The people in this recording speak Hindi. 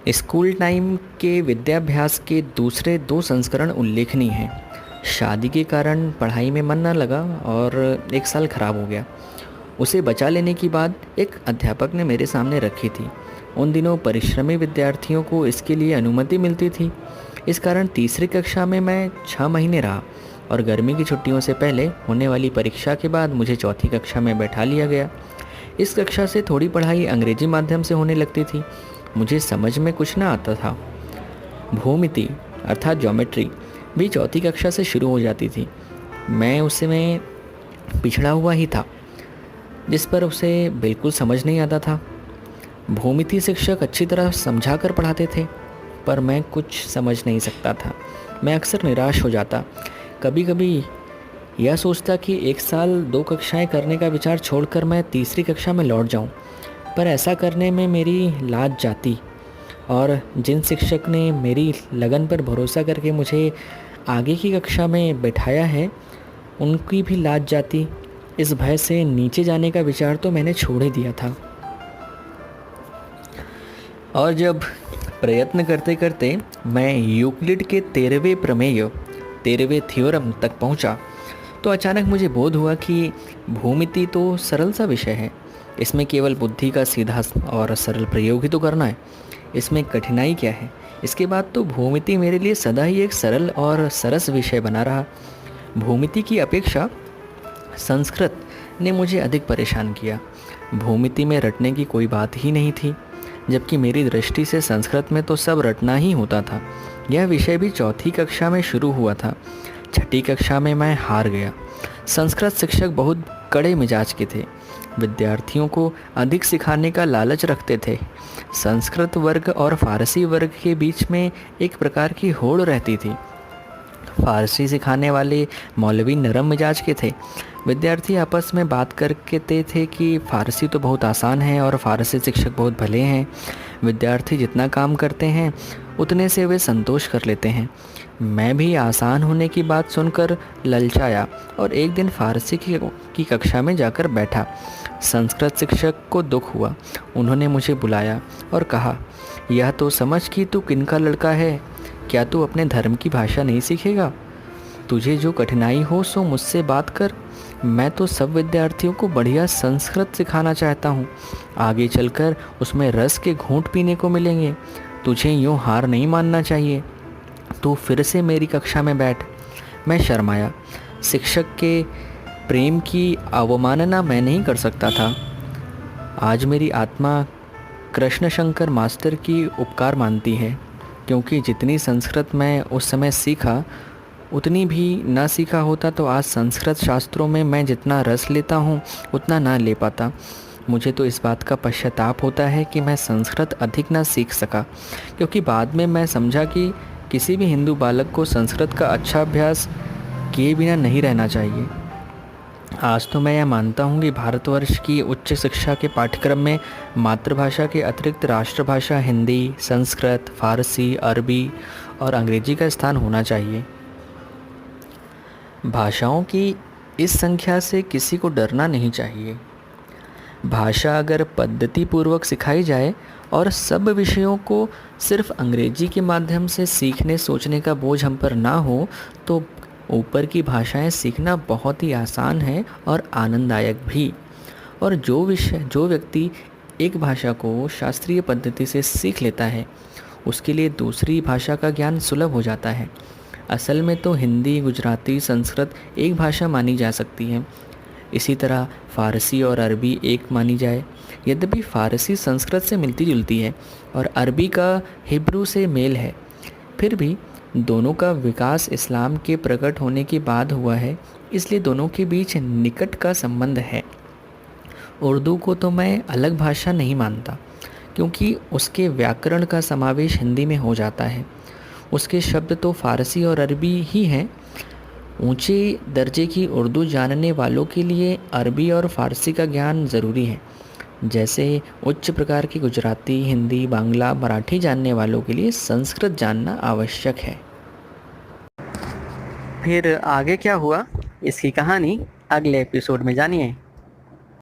स्कूल टाइम के विद्याभ्यास के दूसरे 2 संस्करण उल्लेखनीय हैं। शादी के कारण पढ़ाई में मन न लगा और 1 साल खराब हो गया। उसे बचा लेने की बात एक अध्यापक ने मेरे सामने रखी थी। उन दिनों परिश्रमी विद्यार्थियों को इसके लिए अनुमति मिलती थी। इस कारण तीसरी कक्षा में मैं 6 महीने रहा और गर्मी की छुट्टियों से पहले होने वाली परीक्षा के बाद मुझे चौथी कक्षा में बैठा लिया गया। इस कक्षा से थोड़ी पढ़ाई अंग्रेजी माध्यम से होने लगती थी। मुझे समझ में कुछ न आता था। भूमिति अर्थात ज्योमेट्री भी चौथी कक्षा से शुरू हो जाती थी। मैं उसमें पिछड़ा हुआ ही था, जिस पर उसे बिल्कुल समझ नहीं आता था। भूमिति शिक्षक अच्छी तरह समझा कर पढ़ाते थे, पर मैं कुछ समझ नहीं सकता था। मैं अक्सर निराश हो जाता। कभी कभी यह सोचता कि 1 साल 2 कक्षाएं करने का विचार छोड़कर मैं तीसरी कक्षा में लौट जाऊं, पर ऐसा करने में मेरी लाज जाती और जिन शिक्षक ने मेरी लगन पर भरोसा करके मुझे आगे की कक्षा में बैठाया है, उनकी भी लाज जाती। इस भय से नीचे जाने का विचार तो मैंने छोड़ ही दिया था। और जब प्रयत्न करते करते मैं यूक्लिड के 13वें प्रमेय 13वें थ्योरम तक पहुंचा, तो अचानक मुझे बोध हुआ कि भूमिति तो सरल सा विषय है। इसमें केवल बुद्धि का सीधा और सरल प्रयोग ही तो करना है। इसमें कठिनाई क्या है? इसके बाद तो भूमिति मेरे लिए सदा ही एक सरल और सरस विषय बना रहा। भूमिति की अपेक्षा संस्कृत ने मुझे अधिक परेशान किया। भूमिति में रटने की कोई बात ही नहीं थी, जबकि मेरी दृष्टि से संस्कृत में तो सब रटना ही होता था। यह विषय भी चौथी कक्षा में शुरू हुआ था। छठी कक्षा में मैं हार गया। संस्कृत शिक्षक बहुत कड़े मिजाज के थे। विद्यार्थियों को अधिक सिखाने का लालच रखते थे। संस्कृत वर्ग और फारसी वर्ग के बीच में एक प्रकार की होड़ रहती थी। फारसी सिखाने वाले मौलवी नरम मिजाज के थे। विद्यार्थी आपस में बात करते थे कि फारसी तो बहुत आसान है और फारसी शिक्षक बहुत भले हैं। विद्यार्थी जितना काम करते हैं उतने से वे संतोष कर लेते हैं। मैं भी आसान होने की बात सुनकर ललचाया और एक दिन फारसी की कक्षा में जाकर बैठा। संस्कृत शिक्षक को दुख हुआ। उन्होंने मुझे बुलाया और कहा, यह तो समझ कि तू किनका लड़का है। क्या तू अपने धर्म की भाषा नहीं सीखेगा? तुझे जो कठिनाई हो सो मुझसे बात कर। मैं तो सब विद्यार्थियों को बढ़िया संस्कृत सिखाना चाहता हूँ। आगे चलकर उसमें रस के घूंट पीने को मिलेंगे। तुझे यूँ हार नहीं मानना चाहिए। तू फिर से मेरी कक्षा में बैठ। मैं शर्माया। शिक्षक के प्रेम की अवमानना मैं नहीं कर सकता था। आज मेरी आत्मा कृष्णशंकर मास्टर की उपकार मानती है, क्योंकि जितनी संस्कृत मैं उस समय सीखा उतनी भी ना सीखा होता तो आज संस्कृत शास्त्रों में मैं जितना रस लेता हूँ उतना ना ले पाता। मुझे तो इस बात का पश्चाताप होता है कि मैं संस्कृत अधिक ना सीख सका, क्योंकि बाद में मैं समझा कि किसी भी हिंदू बालक को संस्कृत का अच्छा अभ्यास किए बिना नहीं रहना चाहिए। आज तो मैं यह मानता हूँ कि भारतवर्ष की उच्च शिक्षा के पाठ्यक्रम में मातृभाषा के अतिरिक्त राष्ट्रभाषा हिंदी, संस्कृत, फारसी, अरबी और अंग्रेजी का स्थान होना चाहिए। भाषाओं की इस संख्या से किसी को डरना नहीं चाहिए। भाषा अगर पद्धति पूर्वक सिखाई जाए और सब विषयों को सिर्फ अंग्रेजी के माध्यम से सीखने सोचने का बोझ हम पर ना हो, तो ऊपर की भाषाएं सीखना बहुत ही आसान है और आनंददायक भी। और जो व्यक्ति एक भाषा को शास्त्रीय पद्धति से सीख लेता है, उसके लिए दूसरी भाषा का ज्ञान सुलभ हो जाता है। असल में तो हिंदी, गुजराती, संस्कृत एक भाषा मानी जा सकती है। इसी तरह फ़ारसी और अरबी एक मानी जाए। यद्यपि फ़ारसी संस्कृत से मिलती जुलती है और अरबी का हिब्रू से मेल है, फिर भी दोनों का विकास इस्लाम के प्रकट होने के बाद हुआ है, इसलिए दोनों के बीच निकट का संबंध है। उर्दू को तो मैं अलग भाषा नहीं मानता, क्योंकि उसके व्याकरण का समावेश हिंदी में हो जाता है। उसके शब्द तो फ़ारसी और अरबी ही हैं। ऊंचे दर्जे की उर्दू जानने वालों के लिए अरबी और फ़ारसी का ज्ञान ज़रूरी है, जैसे उच्च प्रकार की गुजराती, हिंदी, बांग्ला, मराठी जानने वालों के लिए संस्कृत जानना आवश्यक है। फिर आगे क्या हुआ, इसकी कहानी अगले एपिसोड में जानिए।